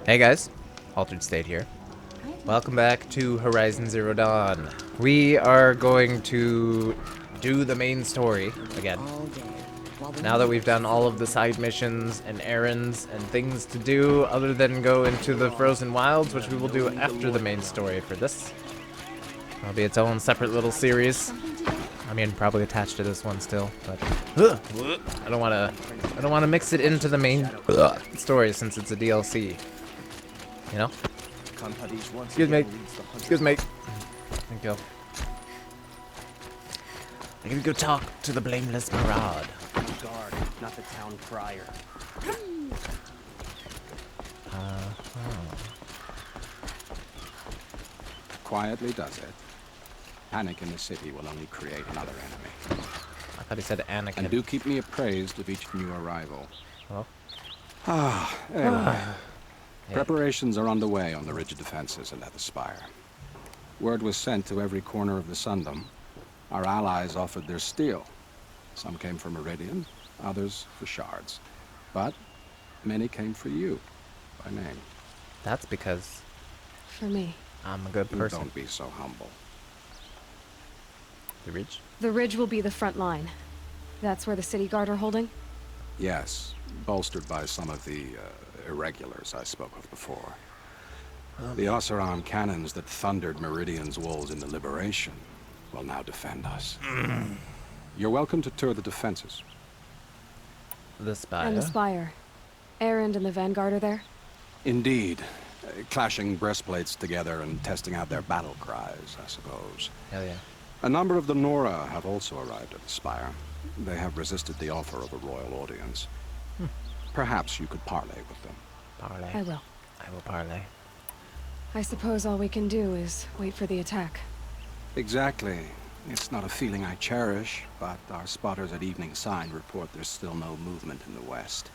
Hey guys, Altered State here. Welcome back to Horizon Zero Dawn. We are going to do the main story again. Now that we've done all of the side missions and errands and things to do other than go into the Frozen Wilds, which we will do after the main story for this. It'll be its own separate little series. I mean, probably attached to this one still, but I don't want to mix it into the main story since it's a DLC. You know? Excuse me. Excuse me. Thank you. I can go talk to the blameless Maraude. Guard, not the town crier. Quietly does it. Panic in the city will only create another enemy. I thought he said Anakin. And do keep me appraised of each new arrival. Oh. Anyway. Preparations are underway on the rigid defenses at the spire. Word was sent to every corner of the Sundom. Our allies offered their steel. Some came for Meridian, others for shards. But many came for you, by name. That's because For me. I'm a good person. Don't be so humble. The Ridge? The ridge will be the front line. That's where the city guard are holding? Yes, bolstered by some of the irregulars I spoke of before. The Oseram cannons that thundered Meridian's walls in the Liberation will now defend us. You're welcome to tour the defenses. The Spire. And the spire. Erend and the vanguard are there? Indeed. Clashing breastplates together and testing out their battle cries, I suppose. Hell yeah. A number of the Nora have also arrived at the Spire. They have resisted the offer of a royal audience. Perhaps you could parley with them. Parlay. I will. I will parlay. I suppose all we can do is wait for the attack. Exactly. It's not a feeling I cherish, but our spotters at Evening Sign report there's still no movement in the west.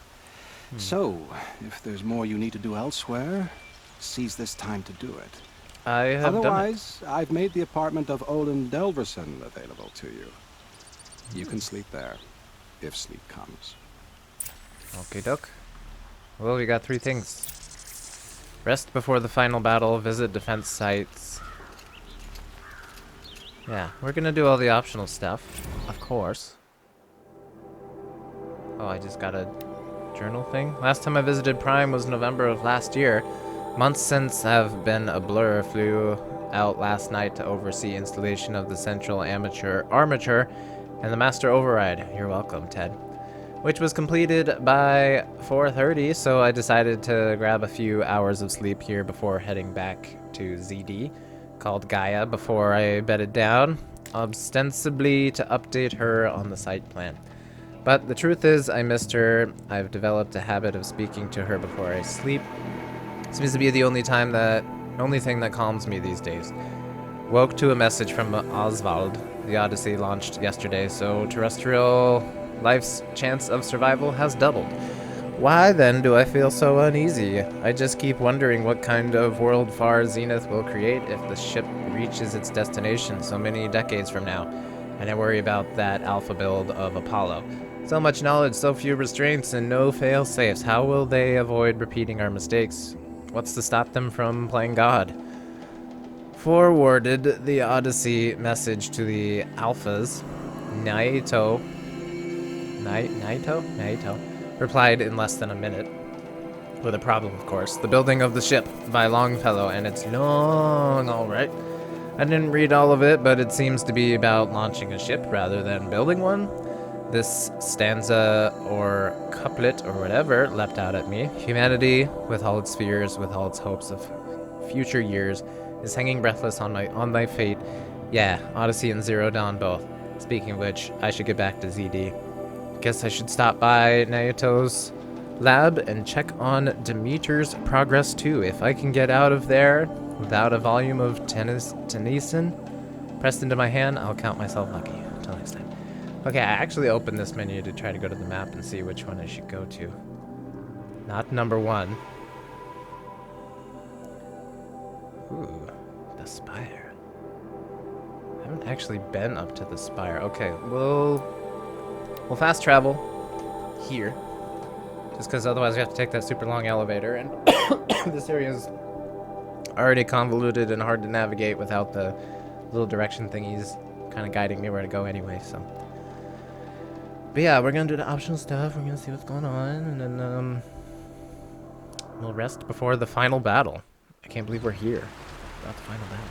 So, if there's more you need to do elsewhere, seize this time to do it. I have Otherwise, I've made the apartment of Olin Delverson available to you. You can sleep there, if sleep comes. done it. Okay, doke. Well, we got 3 things. Rest before the final battle, visit defense sites. Yeah, we're gonna do all the optional stuff, of course. Oh, I just got a journal thing. Last time I visited Prime was November of last year. Months since have been a blur. Flew out last night to oversee installation of the central armature and the master override. You're welcome, Ted. Which was completed by 4:30, so I decided to grab a few hours of sleep here before heading back to ZD, called Gaia, before I bedded down, ostensibly to update her on the site plan. But the truth is, I missed her. I've developed a habit of speaking to her before I sleep. Seems to be the only thing that calms me these days. Woke to a message from Oswald. The Odyssey launched yesterday, so terrestrial life's chance of survival has doubled. Why then do I feel so uneasy? I just keep wondering what kind of world far Zenith will create if the ship reaches its destination so many decades from now. And I worry about that alpha build of Apollo. So much knowledge, so few restraints, and no fail-safes. How will they avoid repeating our mistakes? What's to stop them from playing God? Forwarded the Odyssey message to the Alphas. Naito replied in less than a minute. With a problem, of course. The building of the ship by Longfellow, and it's long, alright. I didn't read all of it, but it seems to be about launching a ship rather than building one. This stanza or couplet or whatever leapt out at me. Humanity, with all its fears, with all its hopes of future years, is hanging breathless on my fate. Yeah, Odyssey and Zero Dawn both. Speaking of which, I should get back to ZD. Guess I should stop by Naoto's lab and check on Demeter's progress too. If I can get out of there without a volume of Tennyson pressed into my hand, I'll count myself lucky. Until next time. Okay, I actually opened this menu to try to go to the map and see which one I should go to. Not number 1. Ooh, the Spire. I haven't actually been up to the Spire. Okay, we'll fast travel here. Just because otherwise we have to take that super long elevator, and this area is already convoluted and hard to navigate without the little direction thingies kind of guiding me where to go anyway, so. But yeah, we're gonna do the optional stuff, we're gonna see what's going on, and then, we'll rest before the final battle. I can't believe we're here. About the final battle.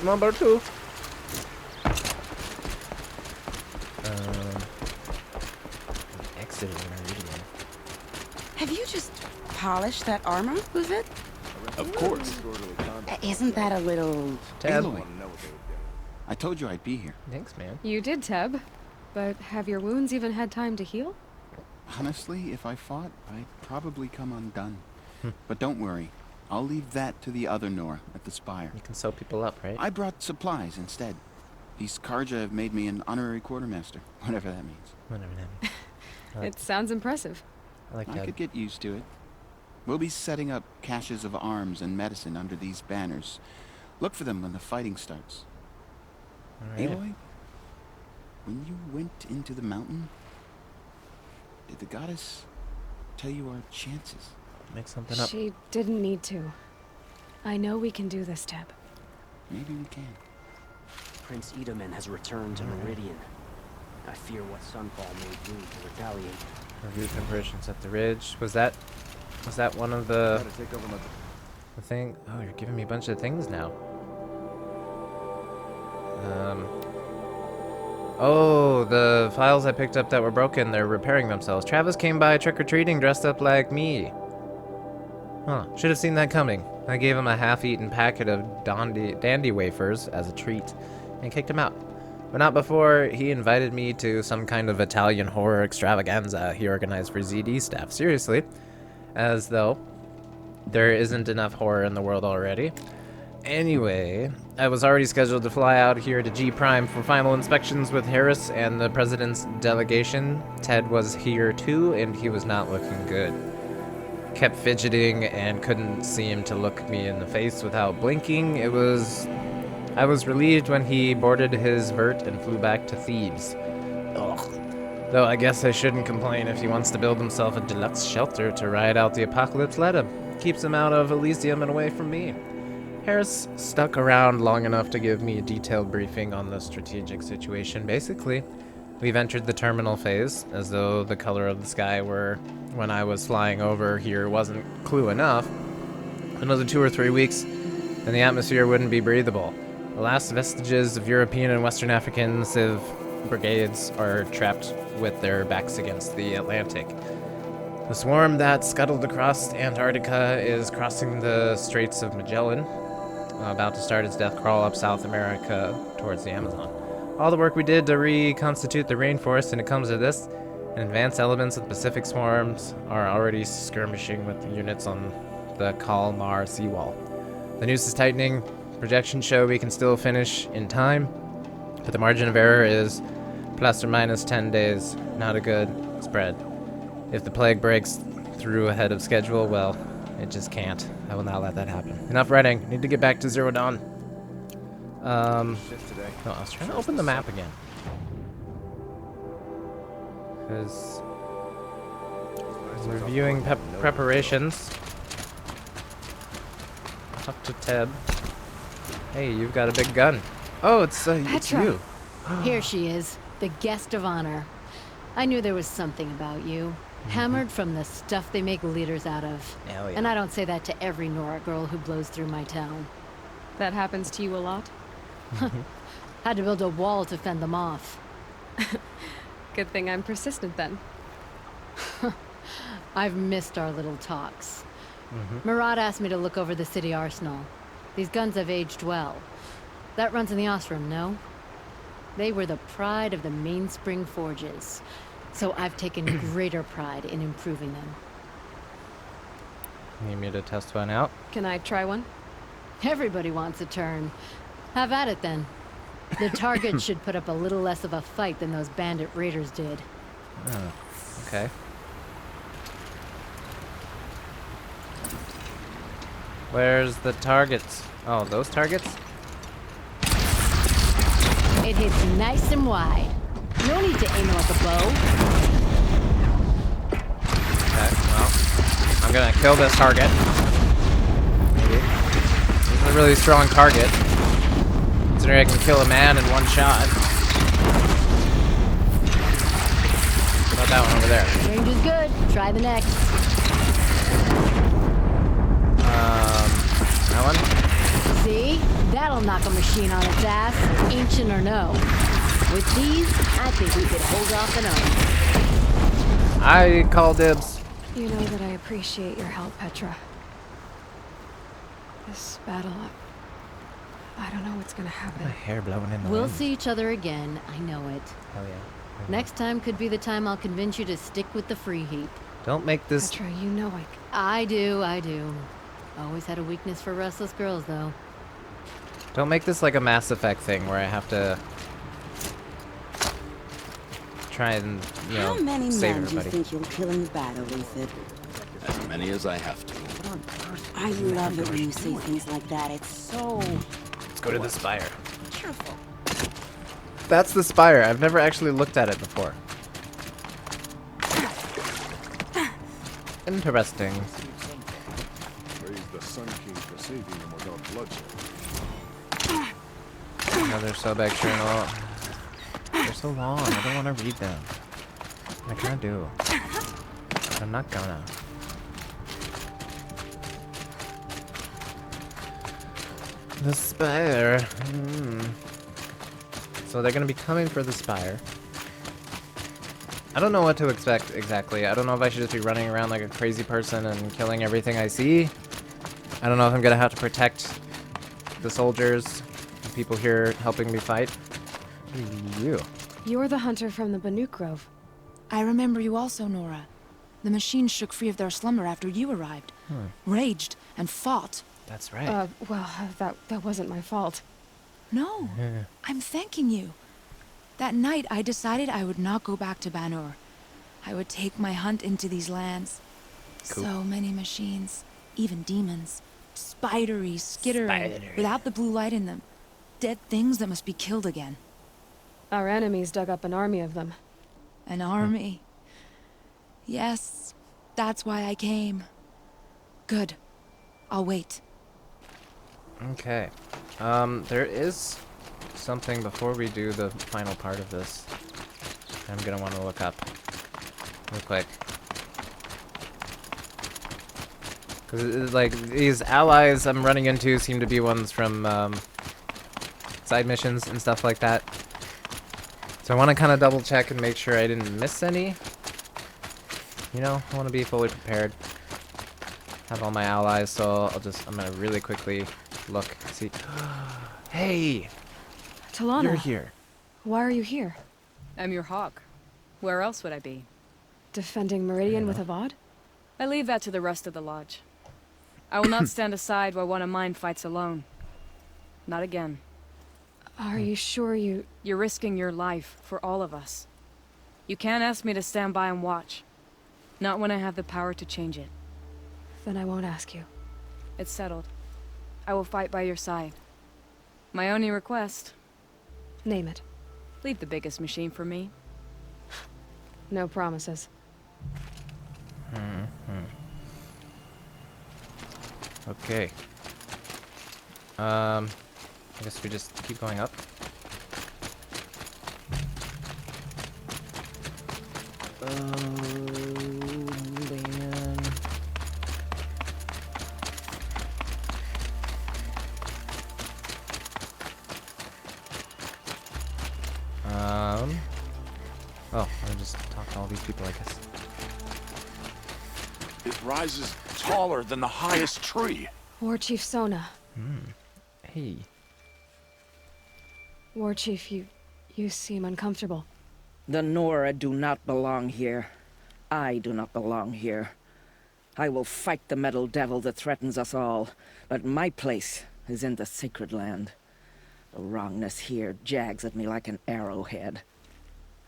Number 2. Exiting Meridian. Have you just polished that armor, was it? Of course. Isn't that a little... Tab. Aloy, I told you I'd be here. Thanks, man. You did, Teb. But have your wounds even had time to heal? Honestly, if I fought, I'd probably come undone. But don't worry. I'll leave that to the other Nora at the spire. You can sew people up, right? I brought supplies instead. These Karja have made me an honorary quartermaster, whatever that means. Whatever that means. It sounds impressive. I like I that. could get used to it. We'll be setting up caches of arms and medicine under these banners. Look for them when the fighting starts. Alright. Aloy, when you went into the mountain, did the goddess tell you our chances? Make something up. She didn't need to. I know we can do this, Teb. Maybe we can. Prince Edaman has returned to Meridian. I fear what Sunfall made room to retaliate. Review preparations at the ridge. Was that one of the thing? Oh, you're giving me a bunch of things now. Oh, the files I picked up that were broken, they're repairing themselves. Travis came by trick-or-treating dressed up like me. Huh, should have seen that coming. I gave him a half-eaten packet of dandy wafers as a treat and kicked him out. But not before he invited me to some kind of Italian horror extravaganza he organized for ZD staff. Seriously. As though there isn't enough horror in the world already. Anyway, I was already scheduled to fly out here to G Prime for final inspections with Harris and the president's delegation. Ted was here too, and he was not looking good. Kept fidgeting and couldn't seem to look me in the face without blinking. I was relieved when he boarded his vert and flew back to Thebes. Ugh. Though I guess I shouldn't complain if he wants to build himself a deluxe shelter to ride out the apocalypse. Let him. Keeps him out of Elysium and away from me. Harris stuck around long enough to give me a detailed briefing on the strategic situation. Basically, we've entered the terminal phase, as though the color of the sky were when I was flying over here wasn't clue enough. Another 2 or 3 weeks, and the atmosphere wouldn't be breathable. The last vestiges of European and Western African civ brigades are trapped with their backs against the Atlantic. The swarm that scuttled across Antarctica is crossing the Straits of Magellan, about to start its death crawl up South America towards the Amazon. All the work we did to reconstitute the rainforest, and it comes to this, and advanced elements of the Pacific swarms are already skirmishing with the units on the Kalmar seawall. The noose is tightening. Projections show we can still finish in time, but the margin of error is plus or minus 10 days. Not a good spread. If the plague breaks through ahead of schedule, well, it just can't. I will not let that happen. Enough writing. Need to get back to Zero Dawn. No, I was trying to open the map again. Because reviewing preparations. Talk to Teb. Hey, you've got a big gun. Oh, it's you. Here she is, the guest of honor. I knew there was something about you. Hammered from the stuff they make leaders out of. Hell yeah. And I don't say that to every Nora girl who blows through my town. That happens to you a lot? Had to build a wall to fend them off. Good thing I'm persistent then. I've missed our little talks. Murat asked me to look over the city arsenal. These guns have aged well. That runs in the Oseram, no? They were the pride of the Mainspring Forges. So I've taken greater pride in improving them. Need me to test one out? Can I try one? Everybody wants a turn. Have at it then. The target should put up a little less of a fight than those bandit raiders did. Oh, okay. Where's the targets? Oh, those targets? It hits nice and wide. No need to aim it like a bow. Okay, well, I'm gonna kill this target. Maybe. This is a really strong target. Considering I can kill a man in one shot. What about that one over there? Range is good. Try the next. That one? See? That'll knock a machine on its ass, ancient or no. With these, I think we could hold off an army. I call dibs. You know that I appreciate your help, Petra. This battle, I don't know what's gonna happen. My hair blowing in the We'll wind. see each other again. I know it. Hell yeah. Next time could be the time I'll convince you to stick with the free heap. Don't make this. Petra, you know I do. Always had a weakness for restless girls, though. Don't make this like a Mass Effect thing where I have to try and, you know, How many save men everybody. do you think you'll kill in the battle, Ethan? As many as I have to. I love it when you say things like that. It's so Let's go to the spire. cheerful. That's the spire. I've never actually looked at it before. Interesting. Praise the Sun King for saving him without bloodshed. Another Sobek journal. They're so long. I don't want to read them. I kind of do. But I'm not gonna. The spire. So they're gonna be coming for the spire. I don't know what to expect exactly. I don't know if I should just be running around like a crazy person and killing everything I see. I don't know if I'm gonna have to protect the soldiers, the people here helping me fight. Who are you? You're the hunter from the Banuk Grove. I remember you also, Nora. The machines shook free of their slumber after you arrived. Raged and fought. That's right. Well, that wasn't my fault. No, I'm thanking you. That night, I decided I would not go back to Banur. I would take my hunt into these lands. Cool. So many machines, even demons. Spidery, skittering, without the blue light in them. Dead things that must be killed again. Our enemies dug up an army of them. An army. Yes, that's why I came. Good. I'll wait. Okay. There is something before we do the final part of this I'm gonna want to look up real quick. Because, like, these allies I'm running into seem to be ones from, side missions and stuff like that. So I want to kind of double check and make sure I didn't miss any. You know, I want to be fully prepared. Have all my allies, so I'm gonna really quickly look, see. Hey! Talana, You're here. why are you here? I'm your hawk. Where else would I be? Defending Meridian with Avad? I leave that to the rest of the lodge. I will not stand aside while one of mine fights alone. Not again. Are you sure you... You're risking your life for all of us. You can't ask me to stand by and watch. Not when I have the power to change it. Then I won't ask you. It's settled. I will fight by your side. My only request, Name it. leave the biggest machine for me. No promises. Okay. I guess we just keep going up. Man. Oh, I just talk to all these people, I guess. It rises taller than the highest tree. War Chief Sona. Hey. War Chief, you seem uncomfortable. The Nora do not belong here. I do not belong here. I will fight the metal devil that threatens us all, but my place is in the sacred land. The wrongness here jags at me like an arrowhead.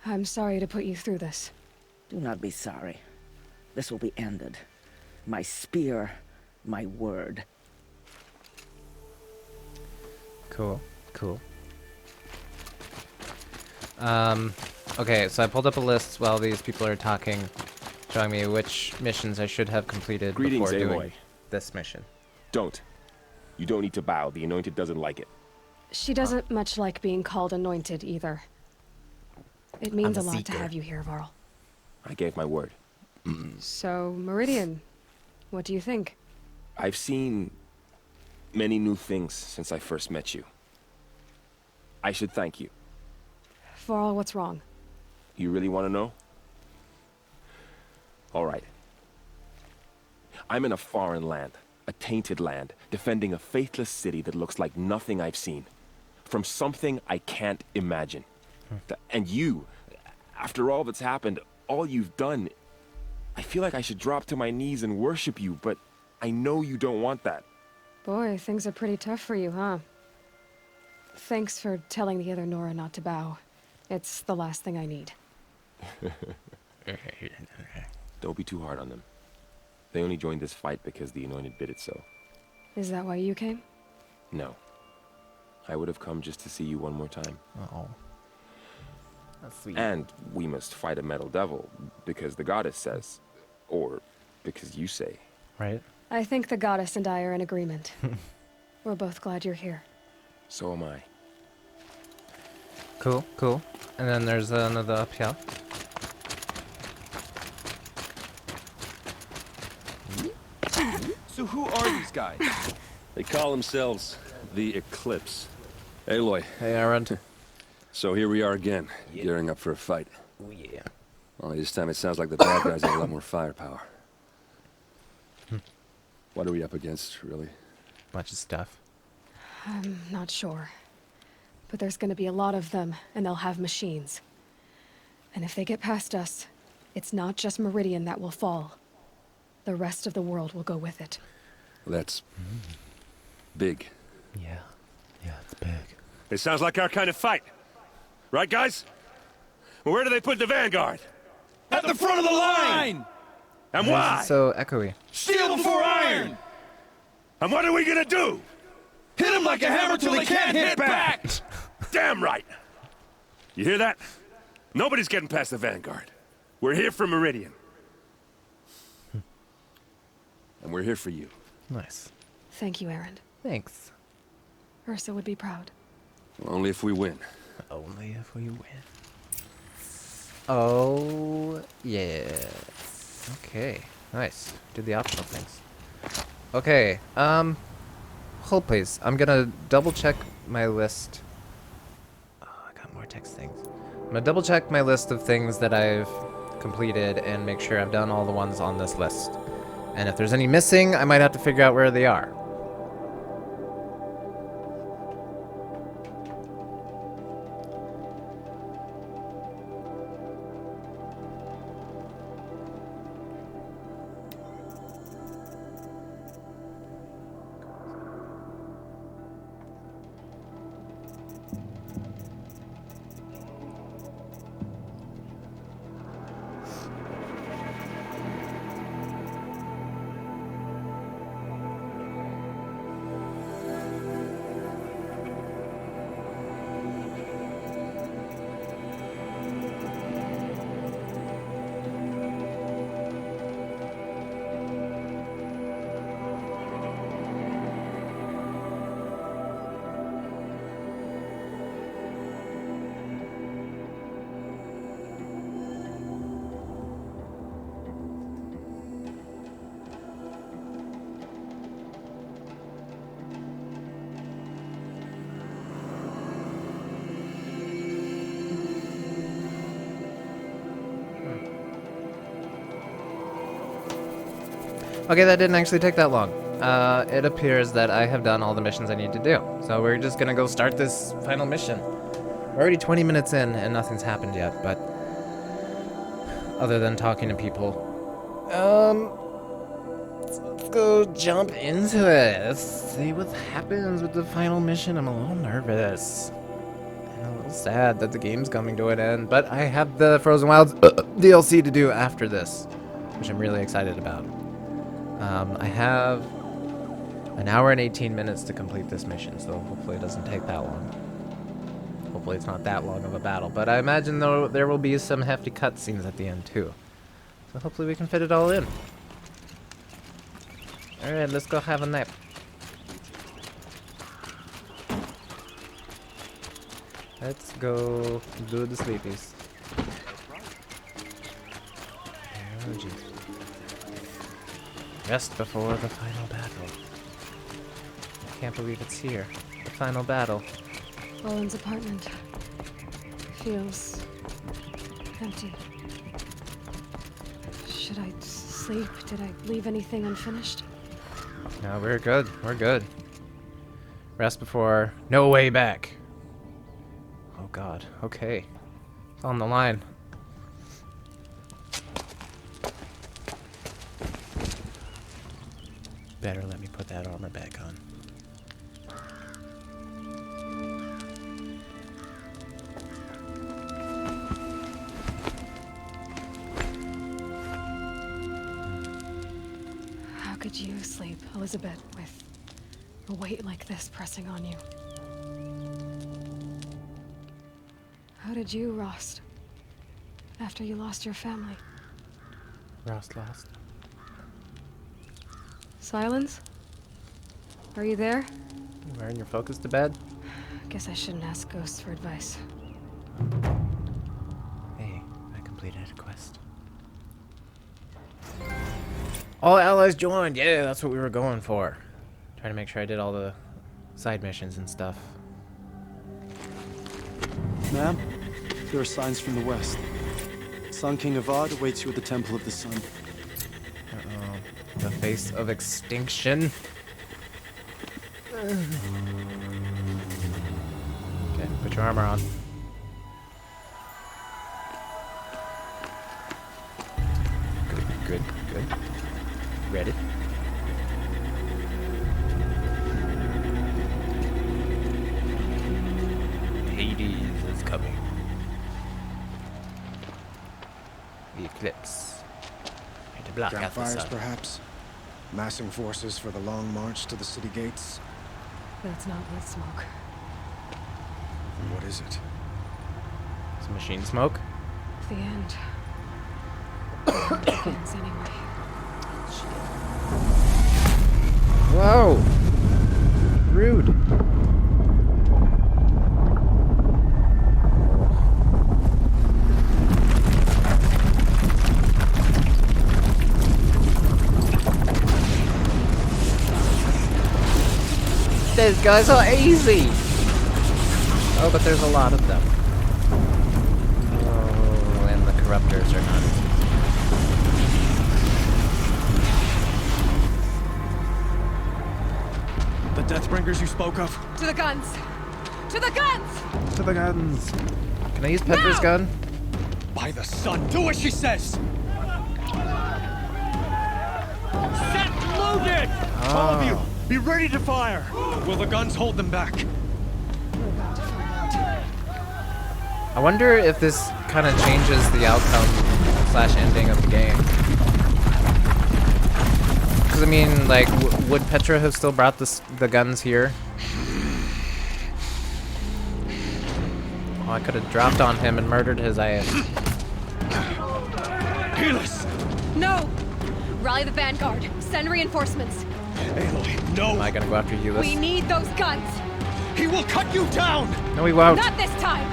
I'm sorry to put you through this. Do not be sorry. This will be ended. My spear, my word. Cool. Cool. Okay, so I pulled up a list while these people are talking, showing me which missions I should have completed Greetings, before doing Aloy. this mission. Don't. You don't need to bow. The Anointed doesn't like it. She doesn't much like being called anointed either. It means I'm a a lot to seeker. have you here, Varl. I gave my word. So, Meridian, what do you think? I've seen many new things since I first met you. I should thank you. Varl, what's wrong? You really want to know? All right. I'm in a foreign land, a tainted land, defending a faithless city that looks like nothing I've seen. From something I can't imagine. And you, after all that's happened, all you've done, I feel like I should drop to my knees and worship you, but I know you don't want that. Boy, things are pretty tough for you, huh? Thanks for telling the other Nora not to bow. It's the last thing I need. Don't be too hard on them. They only joined this fight because the Anointed bid it so. Is that why you came? No. I would have come just to see you one more time. Oh. That's sweet. And we must fight a metal devil, because the goddess says. Or because you say. Right? I think the goddess and I are in agreement. We're both glad you're here. So am I. Cool, cool. And then there's another up here. So who are these guys? They call themselves the Eclipse. Aloy. Hey, Aaron. So here we are again, gearing up for a fight. Oh, yeah. Only this time it sounds like the bad guys have a lot more firepower. What are we up against, really? Bunch of stuff. I'm not sure. But there's gonna be a lot of them, and they'll have machines. And if they get past us, it's not just Meridian that will fall. The rest of the world will go with it. That's big. Yeah. Yeah, it's big. It sounds like our kind of fight. Right, guys? Well, where do they put the vanguard? At the front of the line! And Why why? is it so echoey? Steel before iron! And what are we gonna do? Hit them like a hammer till they can't hit back! Damn right! You hear that? Nobody's getting past the vanguard. We're here for Meridian. And we're here for you. Nice. Thank you, Aaron. Thanks. Ursa would be proud. Only if we win. Only if we win. Oh, yeah. Okay, nice. Did the optional things. Okay, hold please. I'm gonna double check my list. Oh, I got more text things. I'm gonna double check my list of things that I've completed and make sure I've done all the ones on this list. And if there's any missing, I might have to figure out where they are. Okay, that didn't actually take that long. It appears that I have done all the missions I need to do. So we're just gonna go start this final mission. We're already 20 minutes in and nothing's happened yet, but other than talking to people. Let's go jump into it. Let's see what happens with the final mission. I'm a little nervous. And a little sad that the game's coming to an end, but I have the Frozen Wilds DLC to do after this, which I'm really excited about. I have an hour and 18 minutes to complete this mission, so hopefully it doesn't take that long. Hopefully it's not that long of a battle. But I imagine though there will be some hefty cutscenes at the end too. So hopefully we can fit it all in. Alright, let's go have a nap. Let's go do the sleepies. Oh, geez. Rest before the final battle. I can't believe it's here. The final battle. Owen's apartment feels empty. Should I sleep? Did I leave anything unfinished? No, we're good. We're good. Rest before no way back. Oh god. Okay. It's on the line. Better let me put that armor back on. How could you sleep, Elisabet, with a weight like this pressing on you? How did you, Rost? After you lost your family? Rost lost. Sylens? Are you there? Wearing your focus to bed? Guess I shouldn't ask ghosts for advice. Hey, I completed a quest. All allies joined! Yeah, that's what we were going for. Trying to make sure I did all the side missions and stuff. Ma'am, there are signs from the west. Sun King Avad awaits you at the Temple of the Sun. Uh-oh. The face of extinction. Okay, put your armor on. Good, good, good. Ready? Hades is coming. The eclipse. To block out the Campfires, sun. perhaps? Massing forces for the long march to the city gates? That's not with smoke. And what is it? It's machine smoke? The end. It begins anyway. Whoa! Rude. These guys are easy! Oh, but there's a lot of them. Oh, and the corruptors are not. The Deathbringers you spoke of? To the guns! To the guns! To the guns! Can I use Petra's gun? By the sun, do as she says! Set loaded! All of you, be ready to fire! Will the guns hold them back? I wonder if this kind of changes the outcome / ending of the game. Because I mean, like, would Petra have still brought the guns here? Oh, I could have dropped on him and murdered his ass. Helis! No! Rally the vanguard. Send reinforcements. Aloy, no! Am I gonna go after Helis? We need those guns. He will cut you down! No, he won't. Not this time.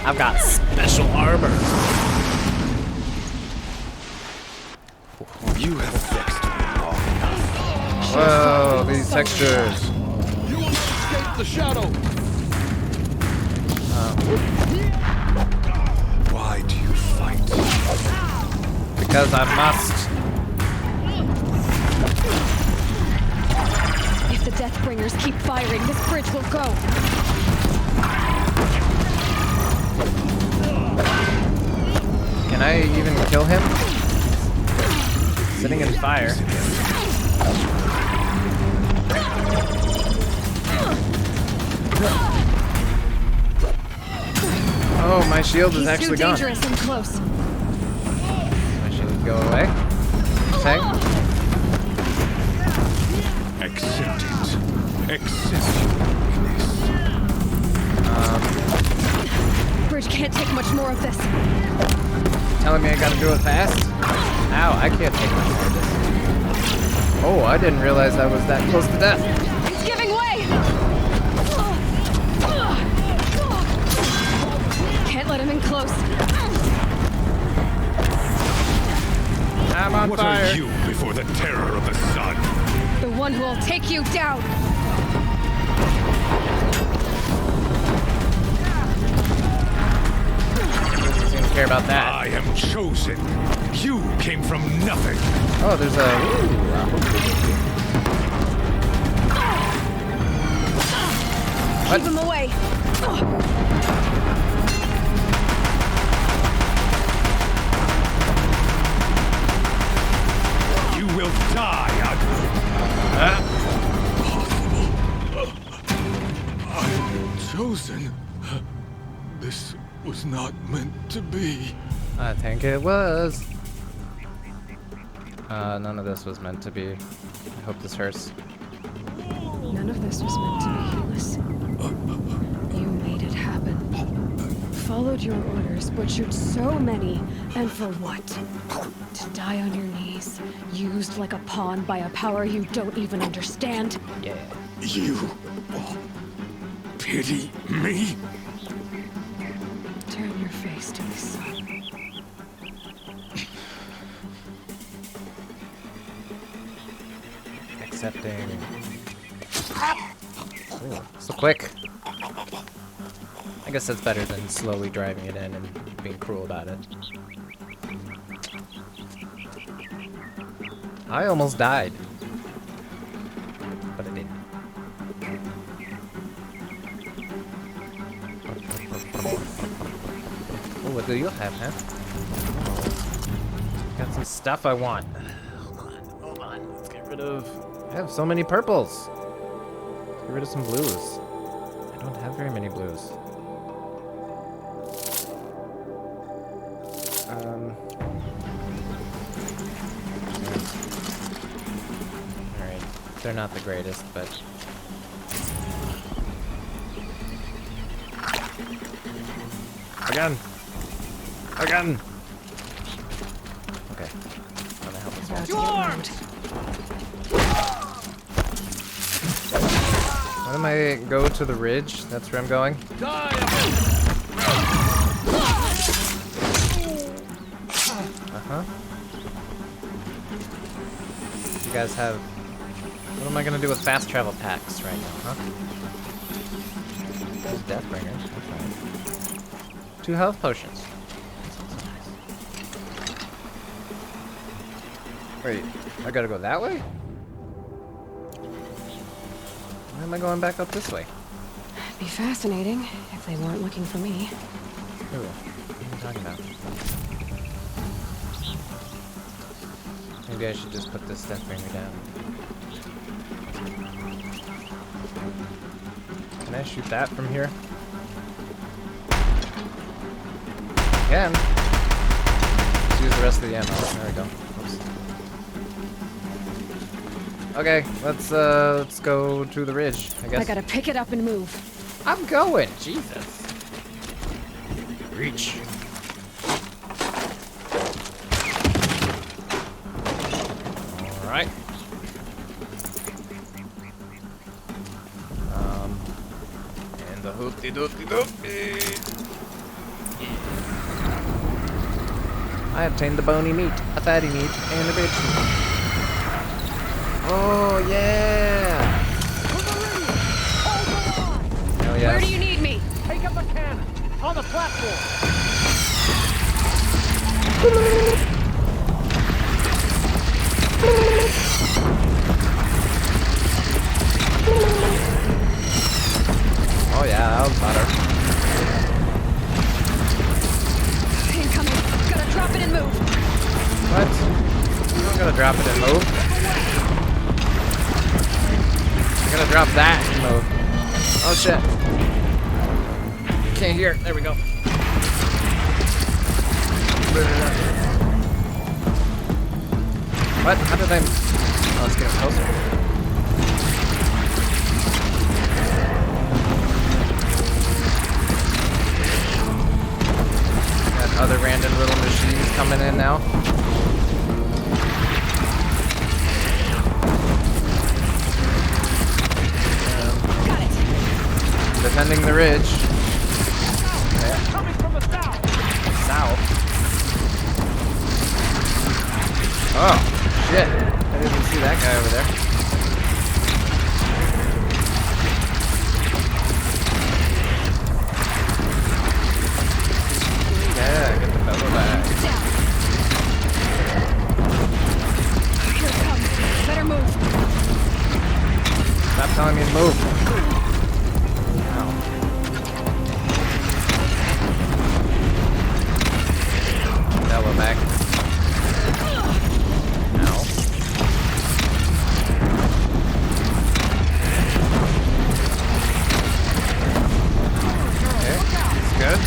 I've got special armor. You have fixed me long enough. Whoa, these textures. You will escape the shadow! Why do you fight? Because I must. If the Deathbringers keep firing, this bridge will go. Can I even kill him? Sitting in fire. Oh, my shield is actually gone. He's too dangerous and close. My shield go away. Okay. Accept it. Accept your weakness. can't take much more of this. Telling me I gotta do it fast? Ow, I can't take much more of this. Oh, I didn't realize I was that close to death. He's giving way! Can't let him in close. I'm on what fire. What are you before the terror of the sun? The one who will take you down. Doesn't seem to care about that. I am chosen. You came from nothing. Oh, there's a... Keep him away. You will die, I'm chosen. This was not meant to be. I think it was. None of this was meant to be. I hope this hurts. None of this was meant to be, Elis. You made it happen. Followed your orders, butchered so many, and for what? To die on your knees, used like a pawn by a power you don't even understand? Yeah. You pity me? Turn your face to the sun. Accepting. Ooh, so quick. I guess that's better than slowly driving it in and being cruel about it. I almost died. But I didn't. Oh, what do you have, huh? Got some stuff I want. Hold on. Let's get rid of... I have so many purples. Let's get rid of some blues. I don't have very many blues. Alright. They're not the greatest, but... Again! Again! Okay. I'm gonna help us out. What am I... Go to the ridge? That's where I'm going? Uh-huh. You guys have... What am I gonna do with fast travel packs right now, huh? There's Deathbringer. Okay. 2 health potions. Wait, I gotta go that way? Why am I going back up this way? It'd be fascinating if they weren't looking for me. Ooh, what are you talking about? Maybe I should just put this Deathbringer down. Can I shoot that from here? Can. Let's use the rest of the ammo. There we go. Oops. Okay, let's go to the ridge, I guess. I gotta pick it up and move. I'm going, Jesus. Reach. Alright. And the hoopty doopty doopty. I obtained the bony meat, a fatty meat, and a bitch meat. Oh, yeah! Hell yes. Where do you need me? Take up a cannon on the platform. Oh yeah, that was better. Incoming. Gotta drop it and move. What? I'm gonna drop it and move. I'm gonna drop that and move. Oh shit. Can't hear it. There we go. What? How did I... Oh, let's get closer. other random little machines coming in now. Defending the ridge. Okay. Coming from the south. South. Oh, shit. I didn't see that guy over there. Yeah, get the fellow back. Here it comes. Better move. Stop telling me to move. Ow. Fellow back. Ow. Okay, that's good.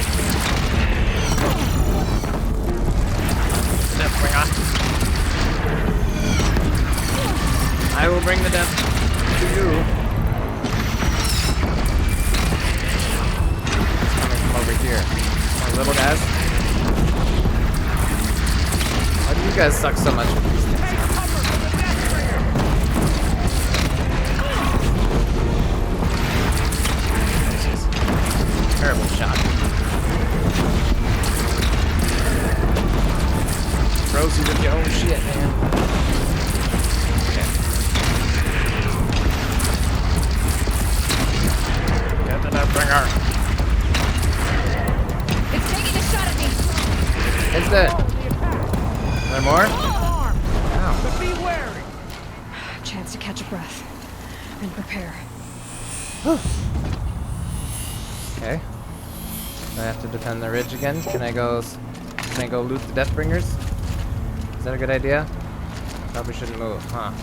Deathbringer. I will bring the death to you. It's coming from over here. More little guys. Why do you guys suck so much with these things? Terrible shot. Throws you with your own shit, man. Okay. Get the Deathbringer. It's taking a shot at me. It's dead. Is there more? Ow. Be wary. Chance to catch a breath and prepare. Okay. I have to defend the ridge again. Can I go loot the Deathbringers? Is that a good idea? Probably shouldn't move, huh?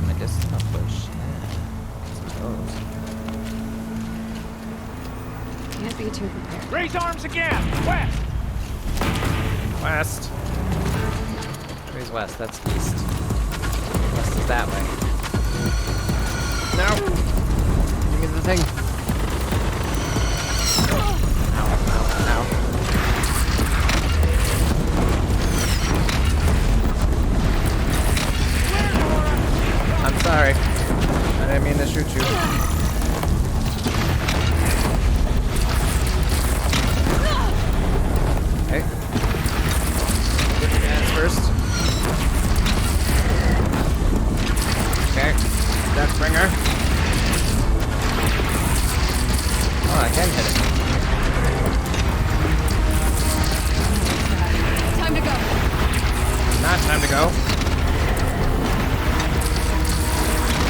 Medicinal push. Can't be too prepared. Raise arms again. West. West. Where's west? That's east. West is that way. No! Give me the thing. Ow, ow, ow. I'm sorry. I didn't mean to shoot you. Okay. Get the guys first. Okay. Deathbringer. Oh, I can hit it. Time to go. Not time to go.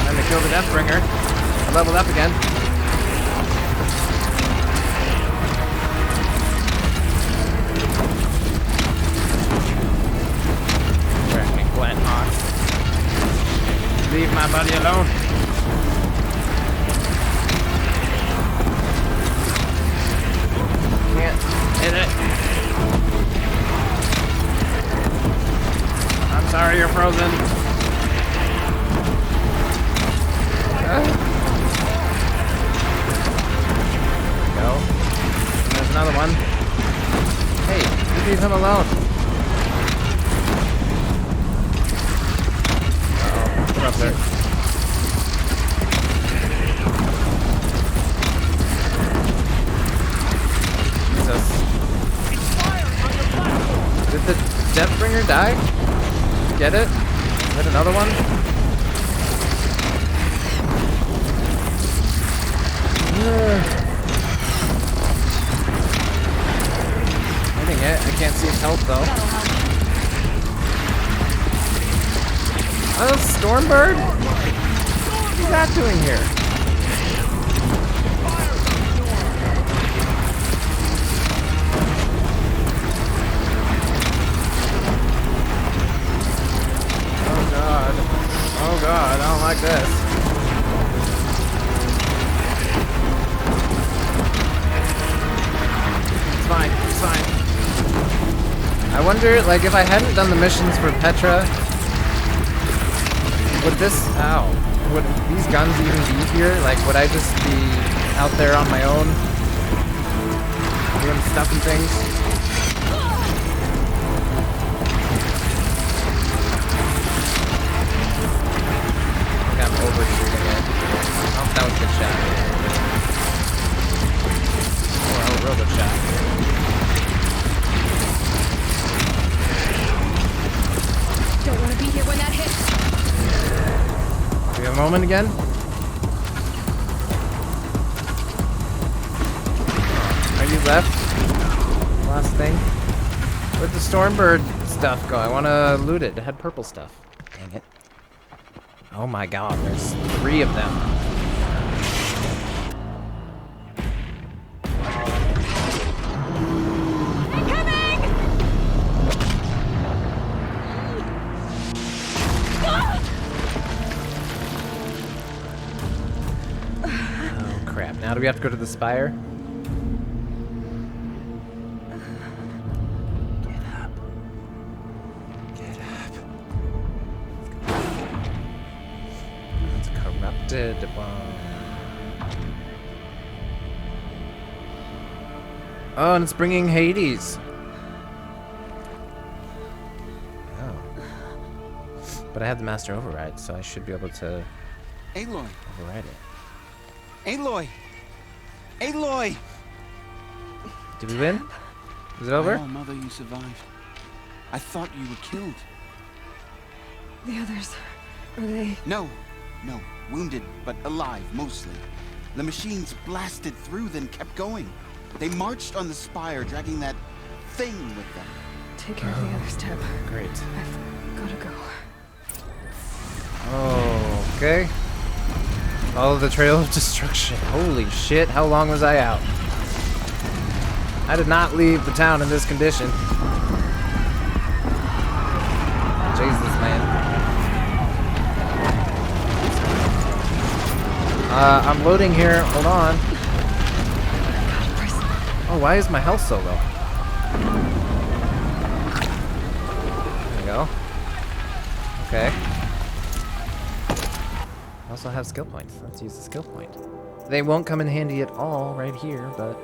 Time to kill the Deathbringer. I leveled up again. Cracking Glen Hawks. Leave my buddy alone. Can't hit it. I'm sorry you're frozen. Go. There's another one. Hey, you leave him alone. Uh-oh, get up there. Jesus. Did the Deathbringer die? Get it? Is that another one? Hitting it. I can't see its health though. Oh, Stormbird? What's that doing here? Oh god. Oh god, I don't like this. It's fine, it's fine. I wonder, like, if I hadn't done the missions for Petra, would this, ow, would these guns even be here? Like, would I just be out there on my own, doing stuff and things? my moment again? Are you left? Last thing. Where'd the Stormbird stuff go? I want to loot it. It had purple stuff. Dang it. Oh my god, there's 3 of them. Oh crap, now do we have to go to the spire? Oh, and it's bringing Hades. Oh. But I have the master override, so I should be able to Aloy. override it. Aloy! Aloy! Did we win? Is it over? Oh, Mother, you survived. I thought you were killed. The others, are they? No. Wounded, but alive, mostly. The machines blasted through, then kept going. They marched on the spire, dragging that thing with them. Take care of the others, Teb. Great. I've gotta go. Oh, okay. Follow the trail of destruction. Holy shit, how long was I out? I did not leave the town in this condition. Jesus, man. I'm loading here. Hold on. Oh, why is my health so low? There we go. Okay. I also have skill points. Let's use the skill point. They won't come in handy at all right here, but...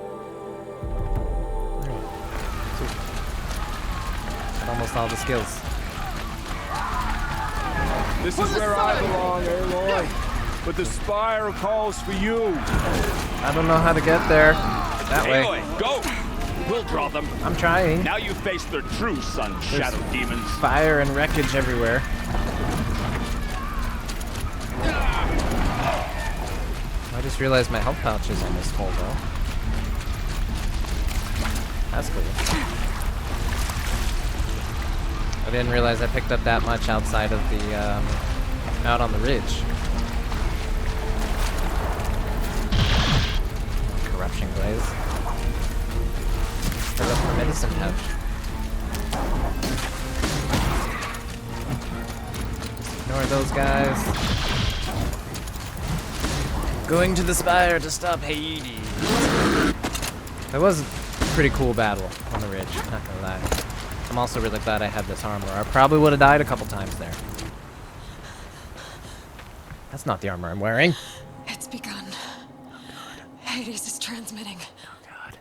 Alright. Sweet. Got almost all the skills. This is where I belong, Aloy. But the spire calls for you. I don't know how to get there. That way. Aloy, go! We'll draw them. I'm trying. Now you face their true sun, shadow demons. Fire and wreckage everywhere. I just realized my health pouch is almost full though. That's cool. I didn't realize I picked up that much outside of the, out on the ridge. Corruption glaze. Fill up the medicine pouch. Ignore those guys. Going to the spire to stop Hades. That was a pretty cool battle on the ridge, not gonna lie. I'm also really glad I had this armor. I probably would have died a couple times there. That's not the armor I'm wearing. It's begun. Hades is transmitting. Oh god.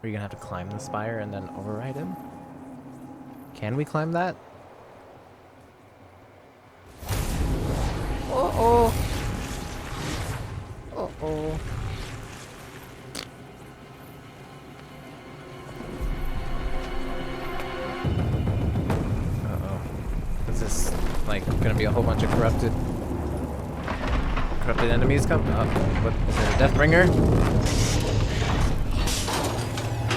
Are you gonna have to climb the spire and then override him? Can we climb that? Uh-oh. Uh-oh. Uh-oh. Is this, like, gonna be a whole bunch of corrupted enemies coming up? What, is it a Deathbringer?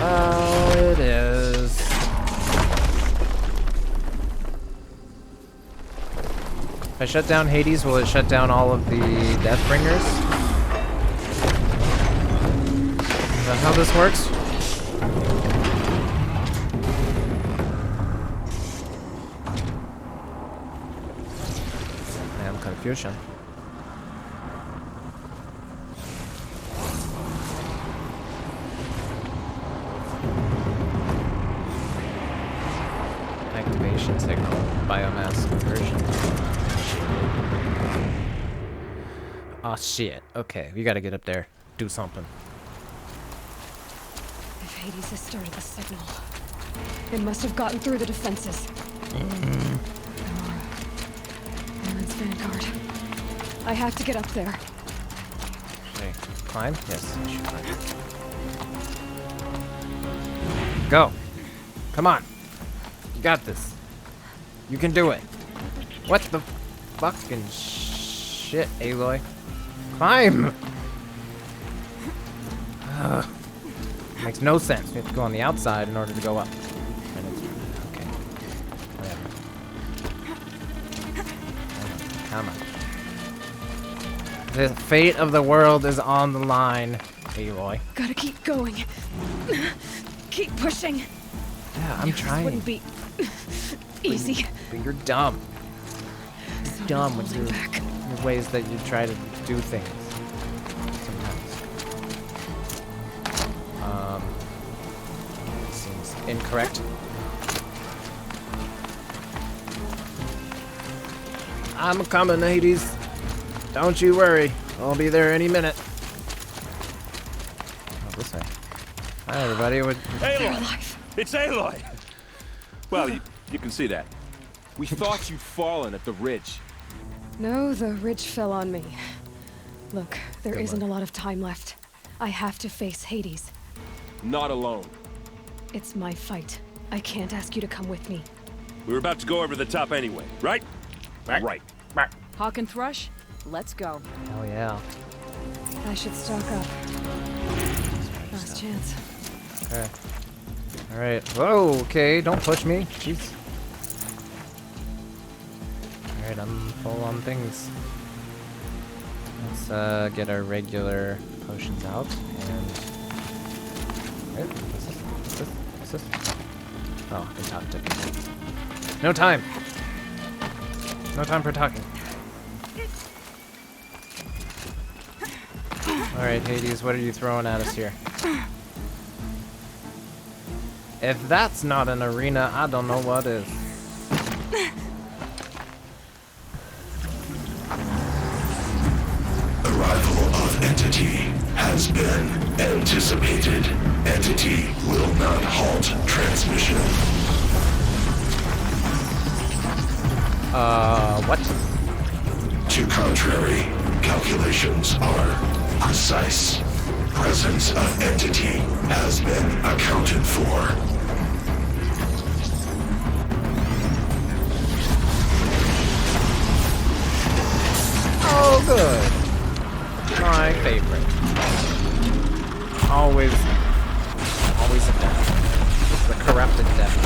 Oh, it is. If I shut down Hades, will it shut down all of the Deathbringers? Is that how this works? I am confusion. Activation signal, biomass conversion. Oh shit. Okay, we gotta get up there. Do something. If Hades has started the signal, it must have gotten through the defenses. Sylens Vanguard. I have to get up there. Okay, climb? Yes. Go. Come on. You got this. You can do it. What the? fucking shit, Aloy. Climb! Ugh. Makes no sense. We have to go on the outside in order to go up. And it's, okay. Whatever. Come on. The fate of the world is on the line, Aloy. Gotta keep going. Keep pushing. Yeah, I'm trying. Wouldn't be easy. But you're dumb. You're dumb with your ways that you try to do things. Seems incorrect. I'm coming, Hades. Don't you worry. I'll be there any minute. Oh, this way. Hi, everybody. Aloy! It's Aloy! Well, you can see that. We thought you'd fallen at the ridge. No, the ridge fell on me. Look, there Good isn't luck. a lot of time left. I have to face Hades. Not alone. It's my fight. I can't ask you to come with me. We were about to go over the top anyway, right? Right. Hawk and Thrush, let's go. Oh yeah. I should stock up. Last chance. Okay. Alright. Whoa, okay. Don't push me. Jeez. Alright, I'm full on things. Let's get our regular potions out and... Wait, what's this? What's this? What's this? Oh, I can talk to people. No time! No time for talking. Alright, Hades, what are you throwing at us here? If that's not an arena, I don't know what is. Arrival of entity has been anticipated. Entity will not halt transmission. What? To contrary, calculations are precise. Presence of entity has been accounted for. Oh, good. My favorite. Always a death. The corrupted death.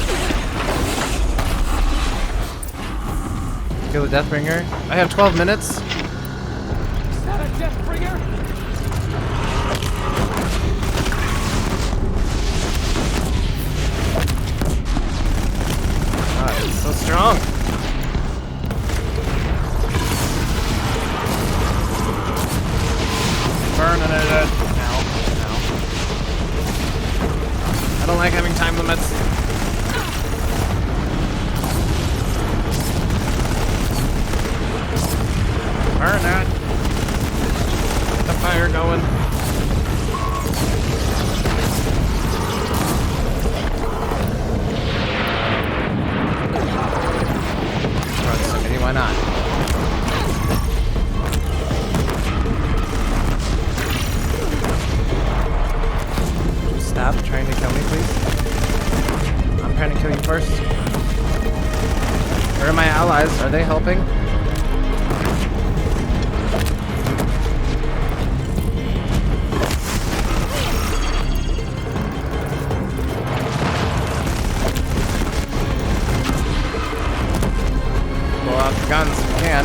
Kill the Deathbringer. I have 12 minutes. Is that a Deathbringer? God, it's so strong. Burning it. Ow. I don't like having time limits. Burn that. Get the fire going. Proximity, why not? Stop trying to kill me, please. I'm trying to kill you first. Where are my allies? Are they helping? Blow out the guns if you can.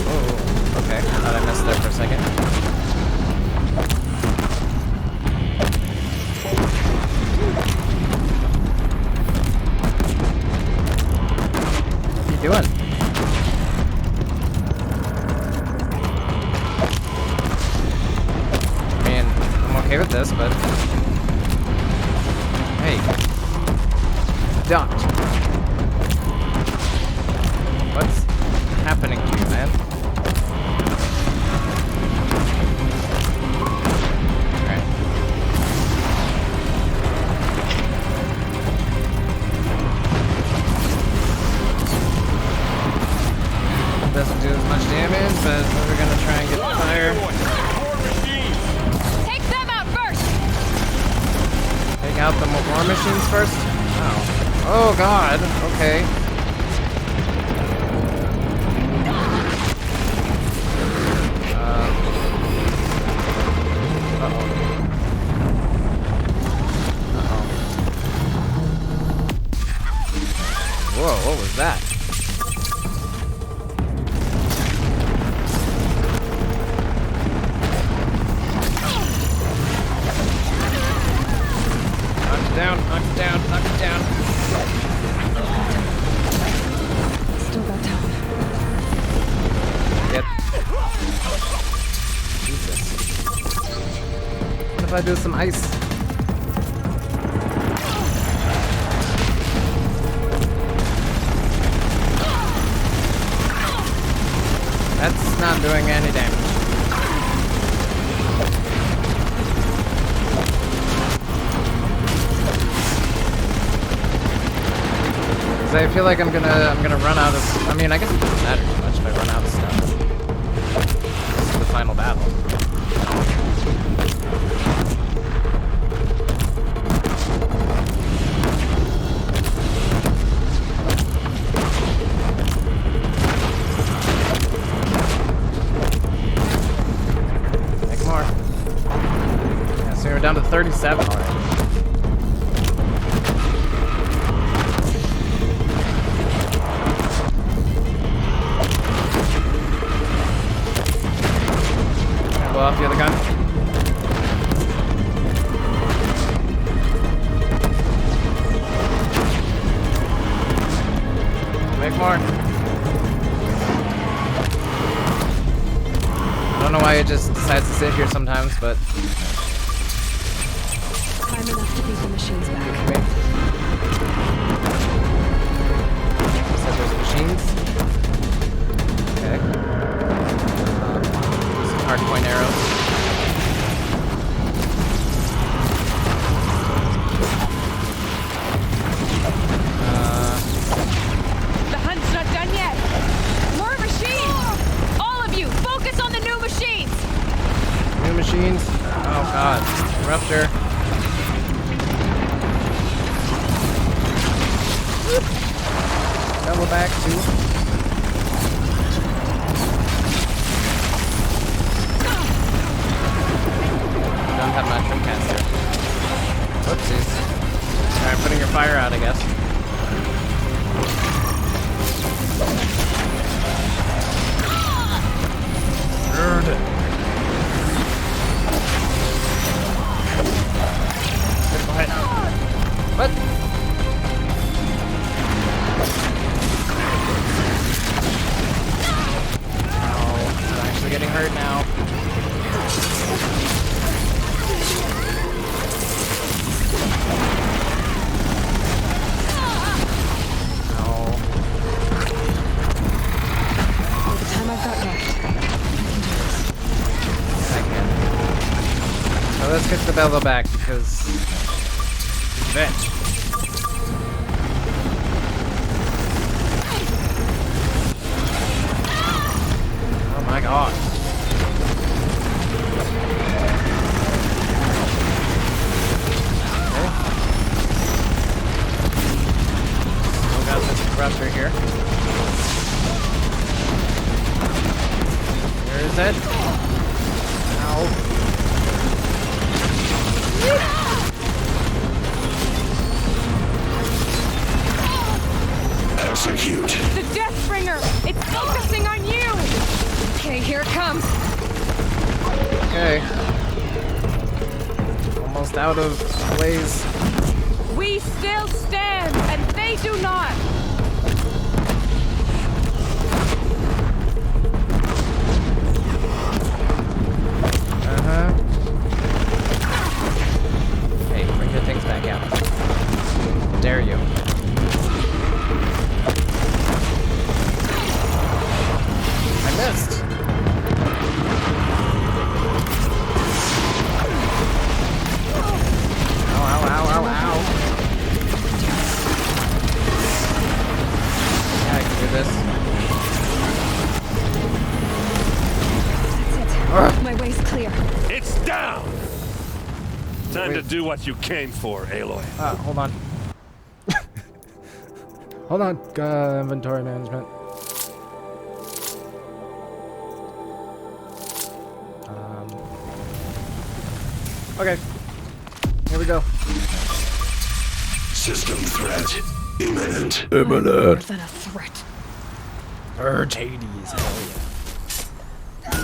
Oh, okay. I thought I missed there for a second. What are you doing? I mean, I'm okay with this, but... Hey. Ducked. What's happening to you, man? Alright. Doesn't do as much damage, but we're gonna try and get the fire. Take them out first! Take out the war machines first? Oh. Oh god, okay. Whoa, what was that? Knock it down, knock it down, knock it down. Still got time. Yep. Jesus. What if I do some ice? That's not doing any damage. Cause I feel like I'm gonna run out of. I mean, I guess it doesn't matter too much if I run out of stuff. This is the final battle. Down to 37 already. Blow off the other gun. Make more. I don't know why it just decides to sit here sometimes, but time enough to beat the machines back. Said there's machines. Okay. Some hard point arrows. The hunt's not done yet. More machines! All of you, focus on the new machines! New machines? Oh god. Rupture. Double back too. Don't have much from caster. Whoopsies. Alright, putting your fire out, I guess. What? Getting hurt now. No. All the time I've got left. I can. So let's get the bellow back because bitch. Oh my god. Okay. Still got this crusher here. Where is it? Ow. Execute. The Deathbringer! It's focusing on you! Okay, here it comes. Okay. Almost out of ways. We still stand, and they do not! Uh-huh. Hey, bring your things back out. Dare you. I missed. Ow, ow, ow, ow, ow. Yeah, I can do this. That's it. My way's clear. It's down! Time to do what you came for, Aloy. Hold on. Hold on. Inventory management. Okay. Here we go. System threat imminent. More than a threat. Urge Hades. Hell yeah.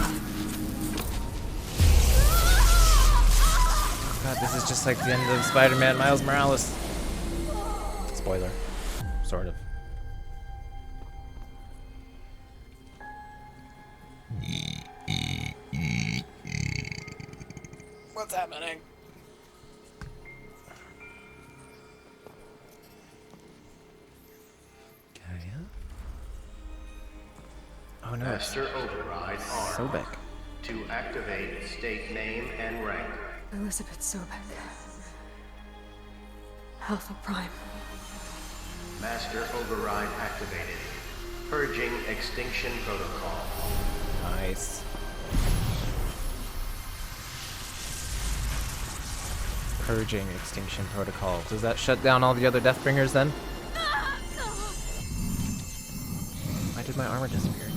God, this is just like the end of Spider-Man Miles Morales. Spoiler. Sort of. What's happening? Oh no. Master override armed. Sobek. To activate state name and rank. Elisabet Sobek. Alpha Prime. Master override activated. Purging extinction protocol. Nice. Purging extinction protocol. Does that shut down all the other Deathbringers then? Why did my armor disappear again?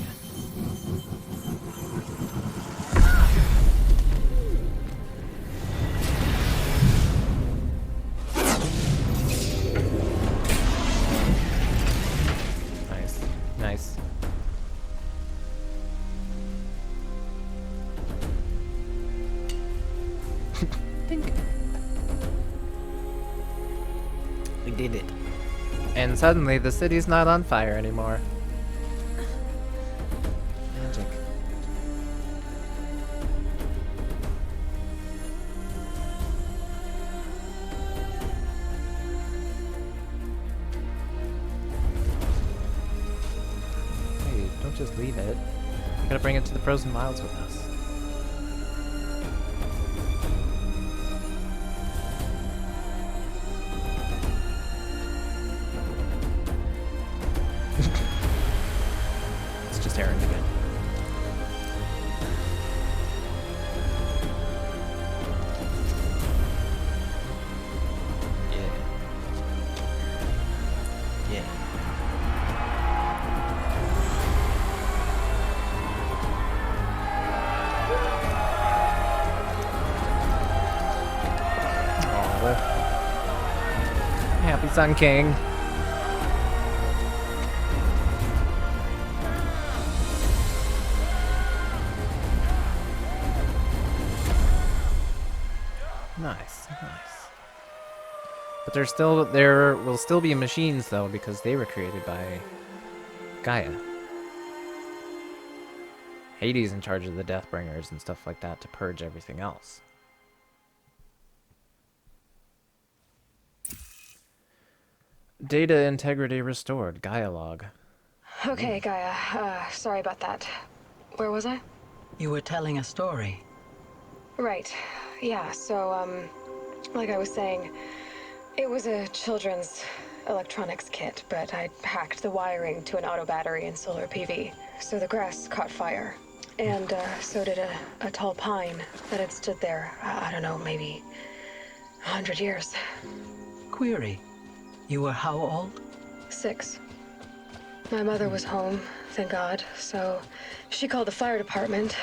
Nice. Nice. Think. We did it. And suddenly the city's not on fire anymore. Magic. Hey, don't just leave it. You gotta bring it to the Frozen Wilds with us. It's just Aaron again. Yeah. Yeah. Oh. Happy Sun King. Nice, nice. But there will still be machines though, because they were created by Gaia. Hades in charge of the Deathbringers and stuff like that to purge everything else. Data integrity restored. Gaia log. Okay, Gaia. Sorry about that. Where was I? You were telling a story. Right. Yeah, so, like I was saying, it was a children's electronics kit, but I hacked the wiring to an auto battery and solar PV. So the grass caught fire. And, so did a tall pine that had stood there, I don't know, maybe 100 years. Query. You were how old? 6. My mother was home, thank God, so she called the fire department,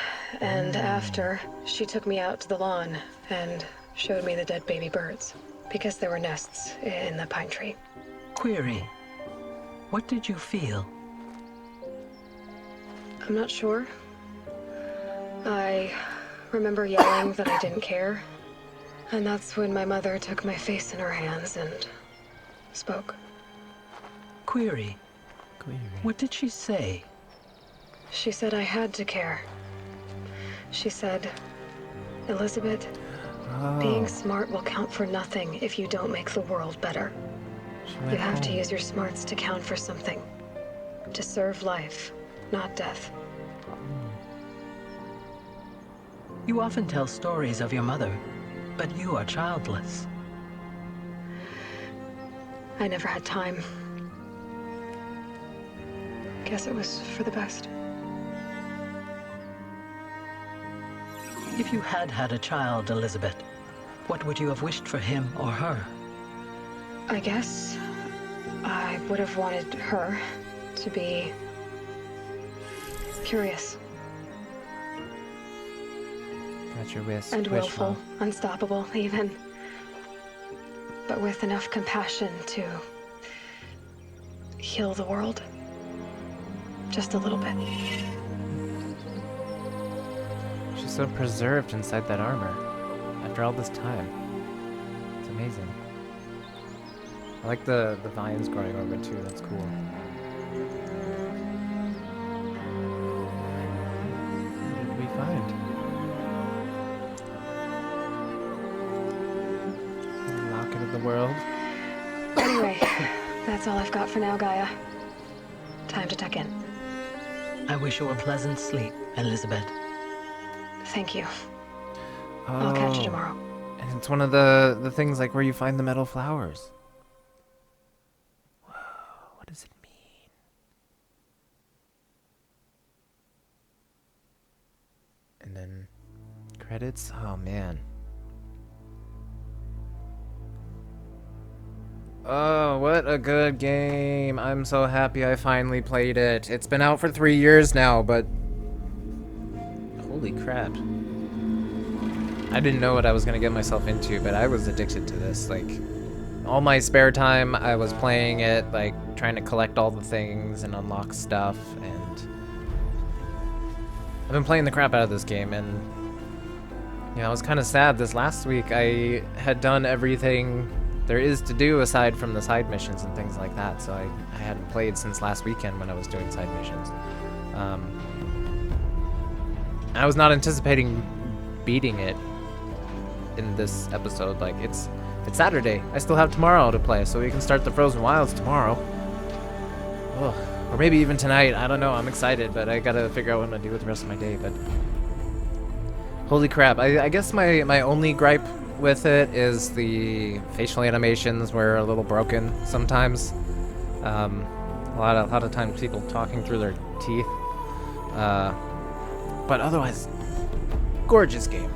and after, she took me out to the lawn and showed me the dead baby birds, because there were nests in the pine tree. Query. What did you feel? I'm not sure. I remember yelling that I didn't care, and that's when my mother took my face in her hands and spoke. Query. What did she say? She said I had to care. She said, Elisabet, being smart will count for nothing if you don't make the world better. You have to use your smarts to count for something. To serve life, not death. You often tell stories of your mother, but you are childless. I never had time. Guess it was for the best. If you had had a child, Elisabet, what would you have wished for him or her? I guess I would have wanted her to be curious. Got your wish. And willful, unstoppable, even. But with enough compassion to heal the world. Just a little bit. She's so preserved inside that armor after all this time. It's amazing. I like the vines growing over it too, that's cool. What did we find? Locket of the world. Anyway, that's all I've got for now, Gaia. Time to tuck in. I wish you a pleasant sleep, Elisabet. Thank you. I'll catch you tomorrow. And it's one of the things like where you find the metal flowers. Whoa, what does it mean? And then credits? Oh man. Oh, what a good game. I'm so happy I finally played it. It's been out for 3 years now, but holy crap. I didn't know what I was gonna get myself into, but I was addicted to this. Like, all my spare time, I was playing it, like, trying to collect all the things and unlock stuff, and I've been playing the crap out of this game, and you know, I was kind of sad this last week. I had done everything there is to do aside from the side missions and things like that, so I hadn't played since last weekend when I was doing side missions. I was not anticipating beating it in this episode. Like, it's Saturday. I still have tomorrow to play, so we can start the Frozen Wilds tomorrow. Ugh. Or maybe even tonight. I don't know. I'm excited, but I gotta figure out what I'm gonna do with the rest of my day. But holy crap! I guess my only gripe with it is the facial animations were a little broken sometimes. A lot of times people talking through their teeth. But otherwise, gorgeous game.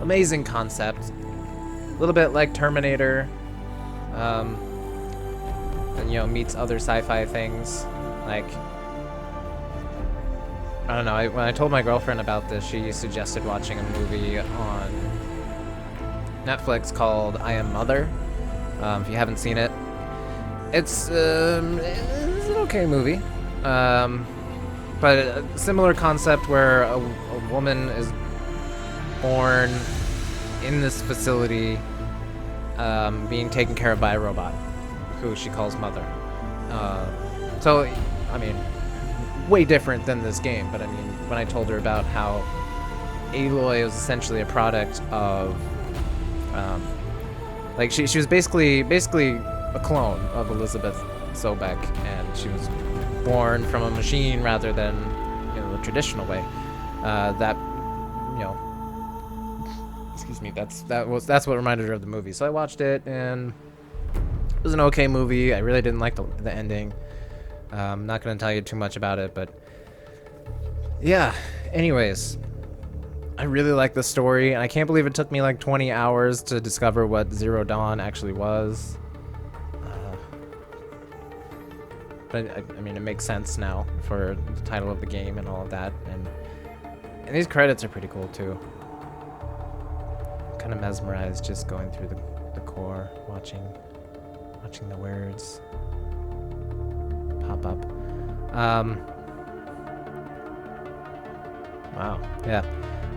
Amazing concept. A little bit like Terminator. And you know, meets other sci-fi things. Like, I don't know, when I told my girlfriend about this, she suggested watching a movie on Netflix called I Am Mother. If you haven't seen it, it's an okay movie. But a similar concept where a woman is born in this facility, being taken care of by a robot who she calls Mother. So, I mean, way different than this game, but I mean, when I told her about how Aloy was essentially a product of, like, she was basically a clone of Elisabet Sobek, and she was born from a machine rather than, you know, the traditional way. That, you know, excuse me, that's what reminded her of the movie. So I watched it, and it was an okay movie. I really didn't like the ending. I'm not going to tell you too much about it, but yeah. Anyways, I really like the story, and I can't believe it took me like 20 hours to discover what Zero Dawn actually was. But I mean, it makes sense now for the title of the game and all of that, and these credits are pretty cool too. Kind of mesmerized just going through the core, watching the words pop up. Wow, yeah.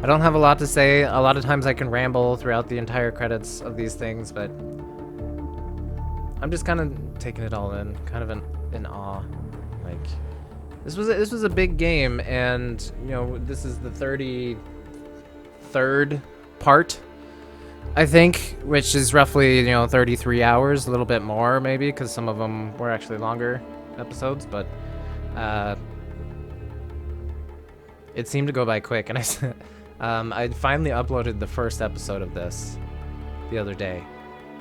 I don't have a lot to say. A lot of times I can ramble throughout the entire credits of these things, but I'm just kind of taking it all in, kind of in awe. Like, this was a big game, and you know, this is the 33rd part, I think, which is roughly, you know, 33 hours, a little bit more maybe, because some of them were actually longer episodes, but it seemed to go by quick, and I finally uploaded the first episode of this the other day,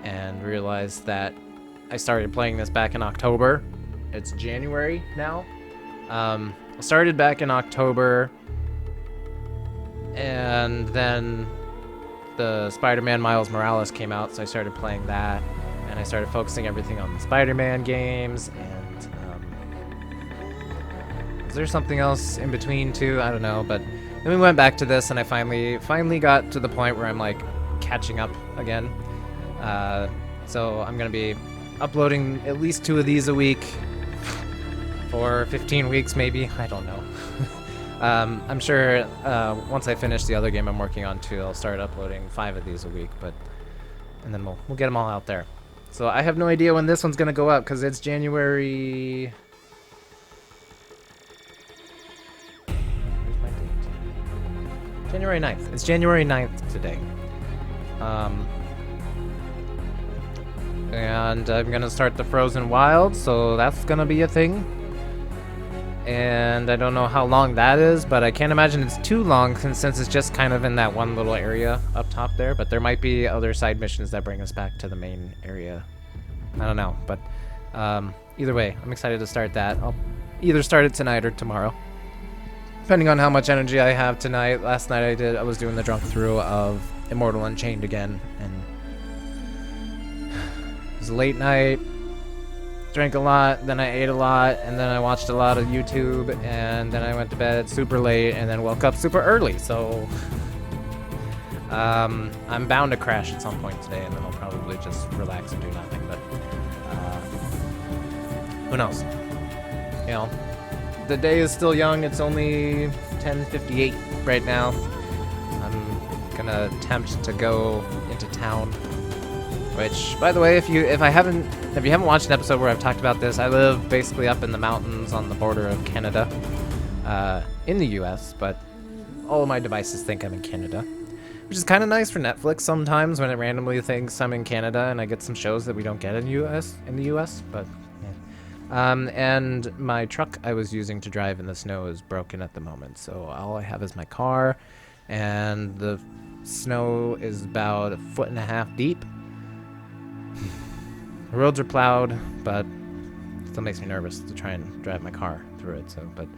and realized that I started playing this back in October. It's January now. I started back in October, and then the Spider-Man Miles Morales came out, so I started playing that, and I started focusing everything on the Spider-Man games, and is there something else in between too? I don't know, but then we went back to this, and I finally got to the point where I'm like catching up again. So I'm gonna be uploading at least 2 of these a week for 15 weeks, maybe. I don't know. I'm sure once I finish the other game I'm working on too, I'll start uploading 5 of these a week, and then we'll get them all out there. So I have no idea when this one's gonna go up because it's January. Where's my date? January 9th. It's January 9th today. And I'm gonna start the Frozen Wild, so that's gonna be a thing. And I don't know how long that is, but I can't imagine it's too long since it's just kind of in that one little area up top there. But there might be other side missions that bring us back to the main area. I don't know, but either way, I'm excited to start that. I'll either start it tonight or tomorrow, depending on how much energy I have tonight. Last night I was doing the drunk through of Immortal Unchained again, and it was a late night. Drank a lot, then I ate a lot, and then I watched a lot of YouTube, and then I went to bed super late, and then woke up super early, so I'm bound to crash at some point today, and then I'll probably just relax and do nothing, but who knows? You know, the day is still young. It's only 10:58 right now. I'm gonna attempt to go into town. Which, by the way, if you haven't watched an episode where I've talked about this, I live basically up in the mountains on the border of Canada, in the U.S., but all of my devices think I'm in Canada, which is kind of nice for Netflix sometimes when it randomly thinks I'm in Canada and I get some shows that we don't get in the U.S. But yeah. And my truck I was using to drive in the snow is broken at the moment, so all I have is my car, and the snow is about 1.5 feet deep. The roads are plowed, but it still makes me nervous to try and drive my car through it. So, but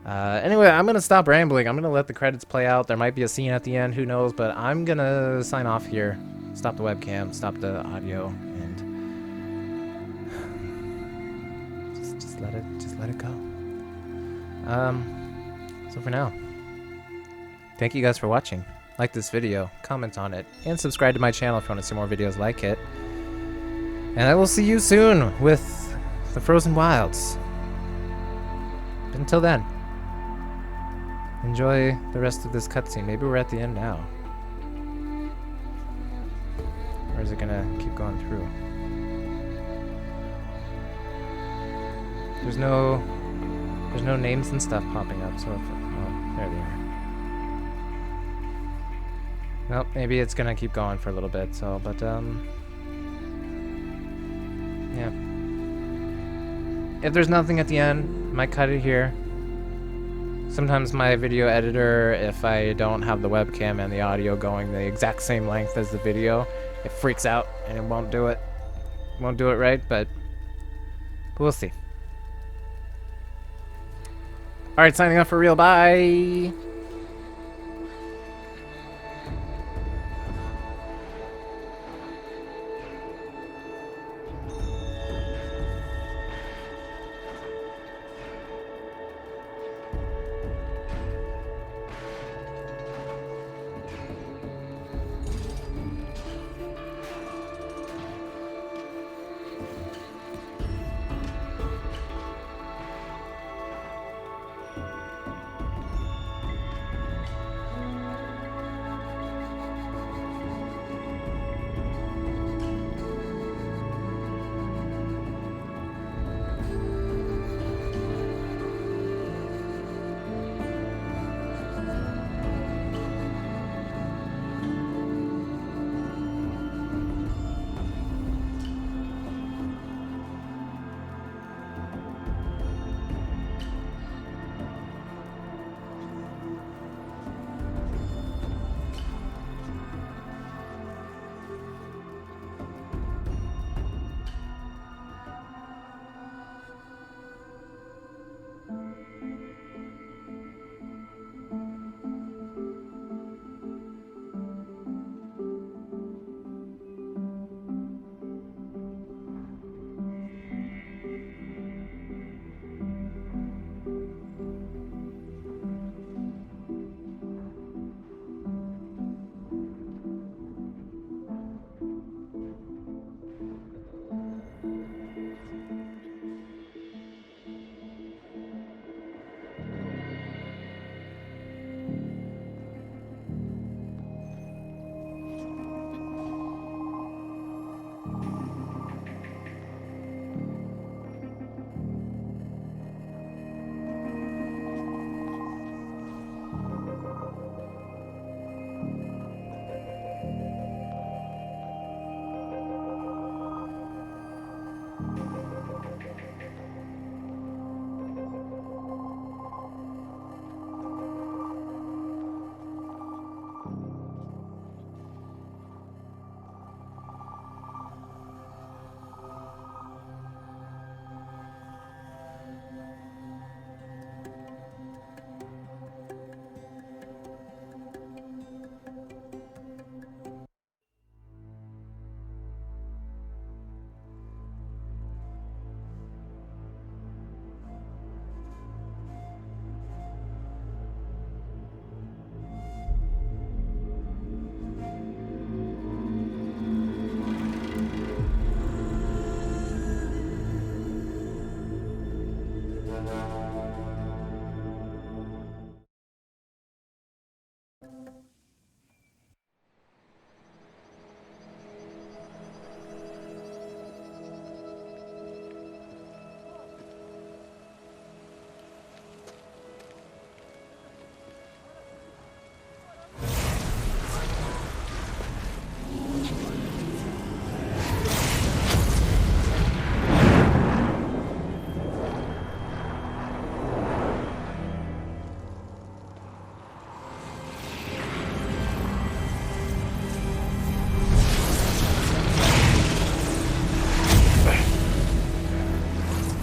anyway, I'm gonna stop rambling. I'm gonna let the credits play out. There might be a scene at the end, who knows? But I'm gonna sign off here. Stop the webcam, stop the audio, and just let it go. So for now, thank you guys for watching. Like this video, comment on it, and subscribe to my channel if you want to see more videos like it. And I will see you soon with the Frozen Wilds. But until then, enjoy the rest of this cutscene. Maybe we're at the end now. Or is it gonna keep going through? There's no names and stuff popping up, so oh, there they are. Well, maybe it's gonna keep going for a little bit, so, but, yeah. If there's nothing at the end, I might cut it here. Sometimes my video editor, if I don't have the webcam and the audio going the exact same length as the video, it freaks out and it won't do it. Won't do it right, but we'll see. Alright, signing off for real. Bye!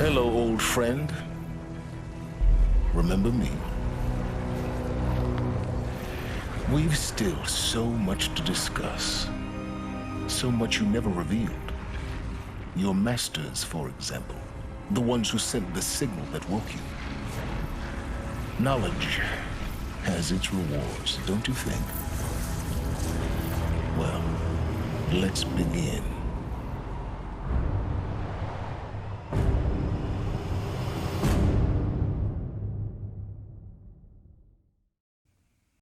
Hello, old friend. Remember me? We've still so much to discuss. So much you never revealed. Your masters, for example. The ones who sent the signal that woke you. Knowledge has its rewards, don't you think? Well, let's begin.